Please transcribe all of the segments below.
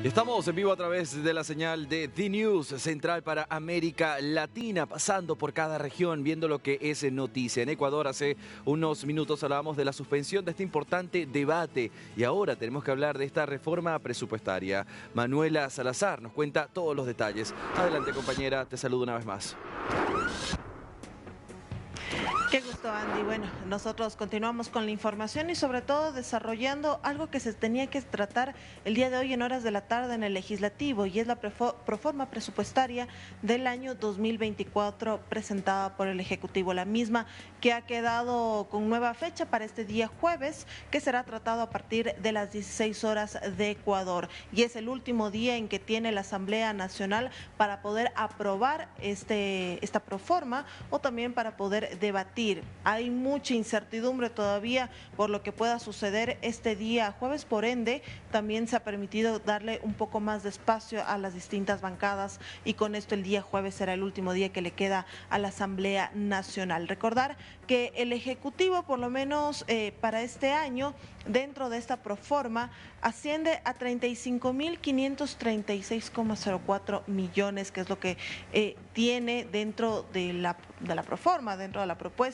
Estamos en vivo a través de la señal de The News Central para América Latina, pasando por cada región, viendo lo que es noticia. En Ecuador hace unos minutos hablábamos de la suspensión de este importante debate y ahora tenemos que hablar de esta reforma presupuestaria. Manuela Salazar nos cuenta todos los detalles. Adelante, compañera, te saludo una vez más. Qué gusto, Andy. Bueno, nosotros continuamos con la información y sobre todo desarrollando algo que se tenía que tratar el día de hoy en horas de la tarde en el Legislativo y es la proforma presupuestaria del año 2024 presentada por el Ejecutivo. La misma que ha quedado con nueva fecha para este día jueves, que será tratado a partir de las 16 horas de Ecuador. Y es el último día en que tiene la Asamblea Nacional para poder aprobar esta proforma o también para poder debatir. Hay mucha incertidumbre todavía por lo que pueda suceder este día jueves, por ende también se ha permitido darle un poco más de espacio a las distintas bancadas y con esto el día jueves será el último día que le queda a la Asamblea Nacional. Recordar que el Ejecutivo, por lo menos para este año, dentro de esta proforma, asciende a 35.536,04 millones, que es lo que tiene dentro de la proforma, dentro de la propuesta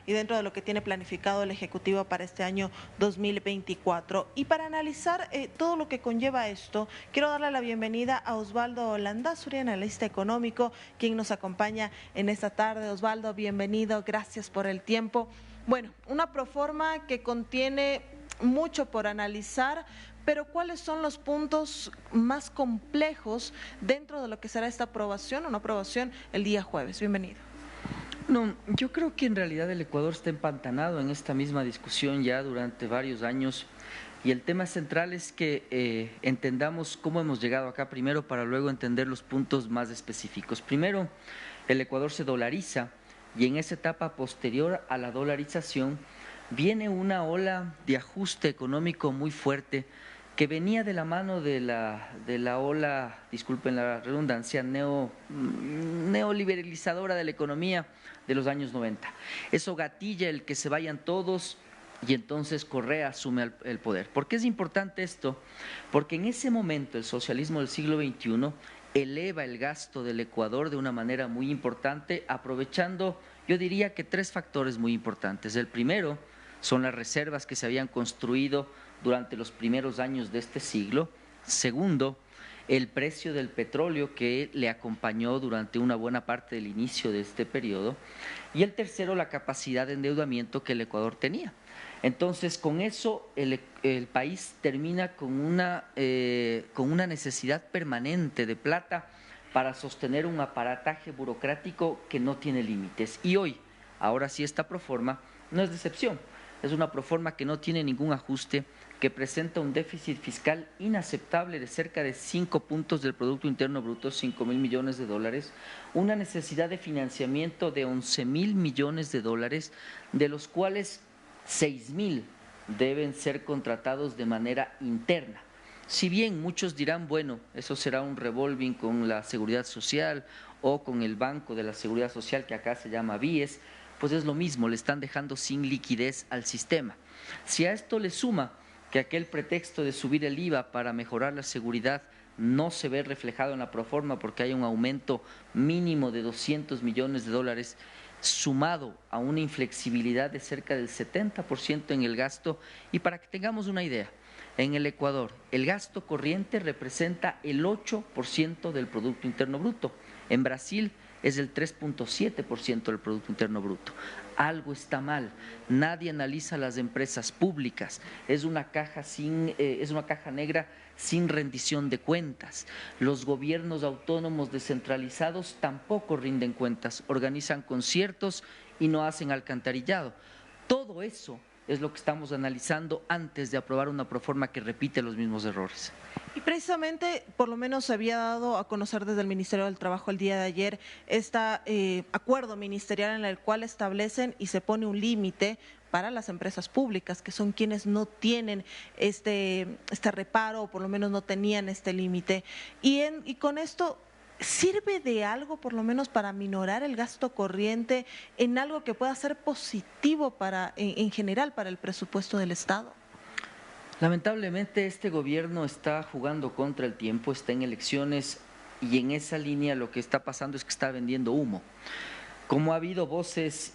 y dentro de lo que tiene planificado el Ejecutivo para este año 2024. Y para analizar todo lo que conlleva esto, quiero darle la bienvenida a Osvaldo Landazuri, analista económico, quien nos acompaña en esta tarde. Osvaldo, bienvenido, gracias por el tiempo. Bueno, una proforma que contiene mucho por analizar, pero ¿cuáles son los puntos más complejos dentro de lo que será esta aprobación o no aprobación el día jueves? Bienvenido. No, yo creo que en realidad el Ecuador está empantanado en esta misma discusión ya durante varios años y el tema central es que entendamos cómo hemos llegado acá primero para luego entender los puntos más específicos. Primero, el Ecuador se dolariza y en esa etapa posterior a la dolarización viene una ola de ajuste económico muy fuerte que venía de la mano de la ola, disculpen la redundancia, neoliberalizadora de la economía de los años 90. Eso gatilla el que se vayan todos y entonces Correa asume el poder. ¿Por qué es importante esto? Porque en ese momento el socialismo del siglo XXI eleva el gasto del Ecuador de una manera muy importante, aprovechando, yo diría que tres factores muy importantes. El primero son las reservas que se habían construido durante los primeros años de este siglo. Segundo, el precio del petróleo que le acompañó durante una buena parte del inicio de este periodo. Y el tercero, la capacidad de endeudamiento que el Ecuador tenía. Entonces, con eso el país termina con una necesidad permanente de plata para sostener un aparataje burocrático que no tiene límites. Y hoy, ahora sí, esta proforma no es de excepción. Es una proforma que no tiene ningún ajuste, que presenta un déficit fiscal inaceptable de cerca de 5 puntos del Producto Interno Bruto, 5.000 millones de dólares, una necesidad de financiamiento de 11.000 millones de dólares, de los cuales 6.000 deben ser contratados de manera interna. Si bien muchos dirán, bueno, eso será un revolving con la Seguridad Social o con el Banco de la Seguridad Social, que acá se llama BIES, pues es lo mismo, le están dejando sin liquidez al sistema. Si a esto le suma que aquel pretexto de subir el IVA para mejorar la seguridad no se ve reflejado en la proforma porque hay un aumento mínimo de 200 millones de dólares, sumado a una inflexibilidad de cerca del 70% en el gasto, y para que tengamos una idea, en el Ecuador el gasto corriente representa el 8% del Producto Interno Bruto, en Brasil es el 3.7% del Producto Interno Bruto. Algo está mal, nadie analiza las empresas públicas, es una caja negra sin rendición de cuentas. Los gobiernos autónomos descentralizados tampoco rinden cuentas, organizan conciertos y no hacen alcantarillado. Todo eso es lo que estamos analizando antes de aprobar una proforma que repite los mismos errores. Y precisamente, por lo menos se había dado a conocer desde el Ministerio del Trabajo el día de ayer este acuerdo ministerial en el cual establecen y se pone un límite para las empresas públicas, que son quienes no tienen este reparo o por lo menos no tenían este límite. Y con esto, ¿sirve de algo por lo menos para minorar el gasto corriente en algo que pueda ser positivo en general para el presupuesto del Estado? Lamentablemente este gobierno está jugando contra el tiempo, está en elecciones y en esa línea lo que está pasando es que está vendiendo humo. Como ha habido voces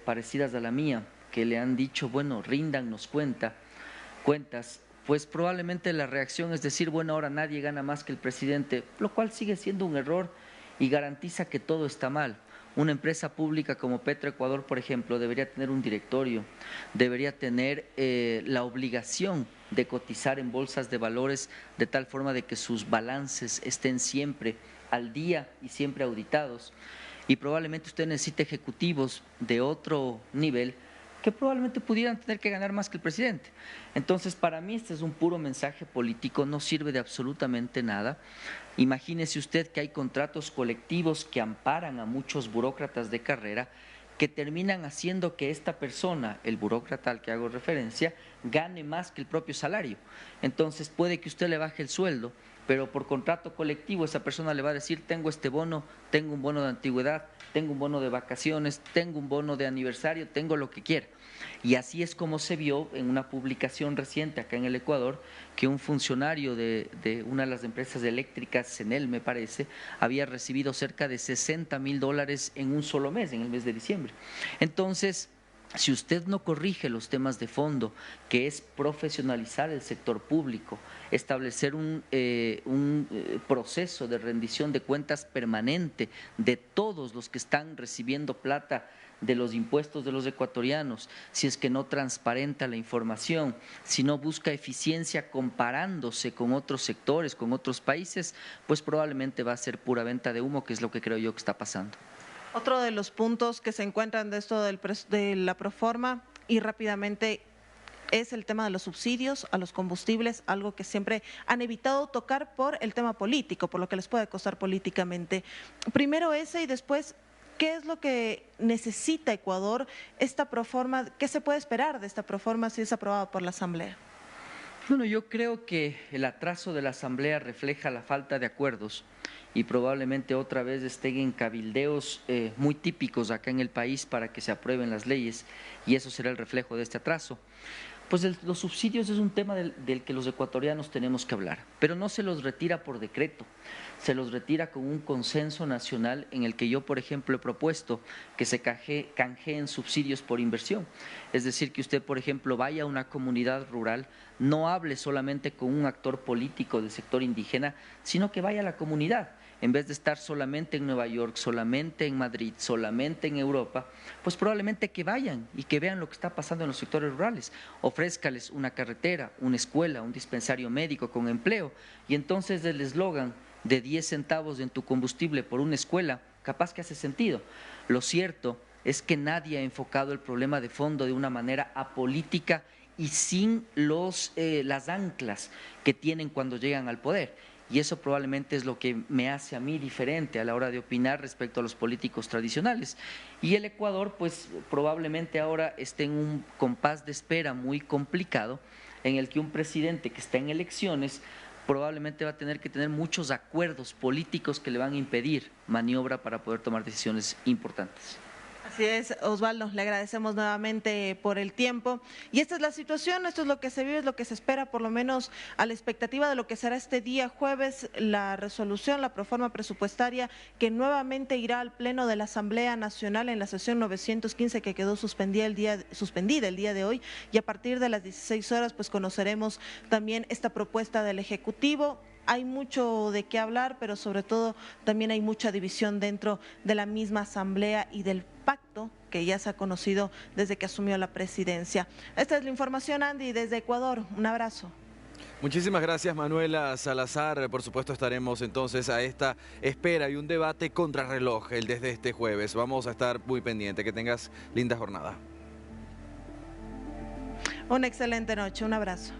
parecidas a la mía que le han dicho, bueno, ríndannos cuentas, pues probablemente la reacción es decir, bueno, ahora nadie gana más que el presidente, lo cual sigue siendo un error y garantiza que todo está mal. Una empresa pública como Petroecuador, por ejemplo, debería tener un directorio, debería tener la obligación de cotizar en bolsas de valores de tal forma de que sus balances estén siempre al día y siempre auditados. Y probablemente usted necesite ejecutivos de otro nivel que probablemente pudieran tener que ganar más que el presidente. Entonces, para mí este es un puro mensaje político, no sirve de absolutamente nada. Imagínese usted que hay contratos colectivos que amparan a muchos burócratas de carrera que terminan haciendo que esta persona, el burócrata al que hago referencia, gane más que el propio salario. Entonces, puede que usted le baje el sueldo, pero por contrato colectivo esa persona le va a decir, tengo este bono, tengo un bono de antigüedad, tengo un bono de vacaciones, tengo un bono de aniversario, tengo lo que quiera. Y así es como se vio en una publicación reciente acá en el Ecuador, que un funcionario de una de las empresas eléctricas, Senel me parece, había recibido cerca de $60.000 en un solo mes, en el mes de diciembre. Entonces, si usted no corrige los temas de fondo, que es profesionalizar el sector público, establecer un proceso de rendición de cuentas permanente de todos los que están recibiendo plata de los impuestos de los ecuatorianos, si es que no transparenta la información, si no busca eficiencia comparándose con otros sectores, con otros países, pues probablemente va a ser pura venta de humo, que es lo que creo yo que está pasando. Otro de los puntos que se encuentran de esto de la proforma y rápidamente es el tema de los subsidios a los combustibles, algo que siempre han evitado tocar por el tema político, por lo que les puede costar políticamente. Primero ese y después, ¿qué es lo que necesita Ecuador esta proforma? ¿Qué se puede esperar de esta proforma si es aprobada por la Asamblea? Bueno, yo creo que el atraso de la Asamblea refleja la falta de acuerdos y probablemente otra vez estén en cabildeos muy típicos acá en el país para que se aprueben las leyes y eso será el reflejo de este atraso. Pues los subsidios es un tema del que los ecuatorianos tenemos que hablar, pero no se los retira por decreto, se los retira con un consenso nacional en el que yo, por ejemplo, he propuesto que se canjeen subsidios por inversión. Es decir, que usted, por ejemplo, vaya a una comunidad rural, no hable solamente con un actor político del sector indígena, sino que vaya a la comunidad. En vez de estar solamente en Nueva York, solamente en Madrid, solamente en Europa, pues probablemente que vayan y que vean lo que está pasando en los sectores rurales. Ofrézcales una carretera, una escuela, un dispensario médico con empleo y entonces el eslogan de 10 centavos en tu combustible por una escuela, capaz que hace sentido. Lo cierto es que nadie ha enfocado el problema de fondo de una manera apolítica y sin las anclas que tienen cuando llegan al poder. Y eso probablemente es lo que me hace a mí diferente a la hora de opinar respecto a los políticos tradicionales. Y el Ecuador, pues probablemente ahora esté en un compás de espera muy complicado, en el que un presidente que está en elecciones probablemente va a tener que tener muchos acuerdos políticos que le van a impedir maniobra para poder tomar decisiones importantes. Así es, Osvaldo, le agradecemos nuevamente por el tiempo. Y esta es la situación, esto es lo que se vive, es lo que se espera, por lo menos a la expectativa de lo que será este día jueves, la resolución, la proforma presupuestaria que nuevamente irá al Pleno de la Asamblea Nacional en la sesión 915 que quedó suspendida el día de hoy. Y a partir de las 16 horas, pues conoceremos también esta propuesta del Ejecutivo. Hay mucho de qué hablar, pero sobre todo también hay mucha división dentro de la misma Asamblea y del pacto que ya se ha conocido desde que asumió la presidencia. Esta es la información, Andy, desde Ecuador. Un abrazo. Muchísimas gracias, Manuela Salazar. Por supuesto estaremos entonces a esta espera y un debate contrarreloj desde este jueves. Vamos a estar muy pendientes. Que tengas linda jornada. Una excelente noche. Un abrazo.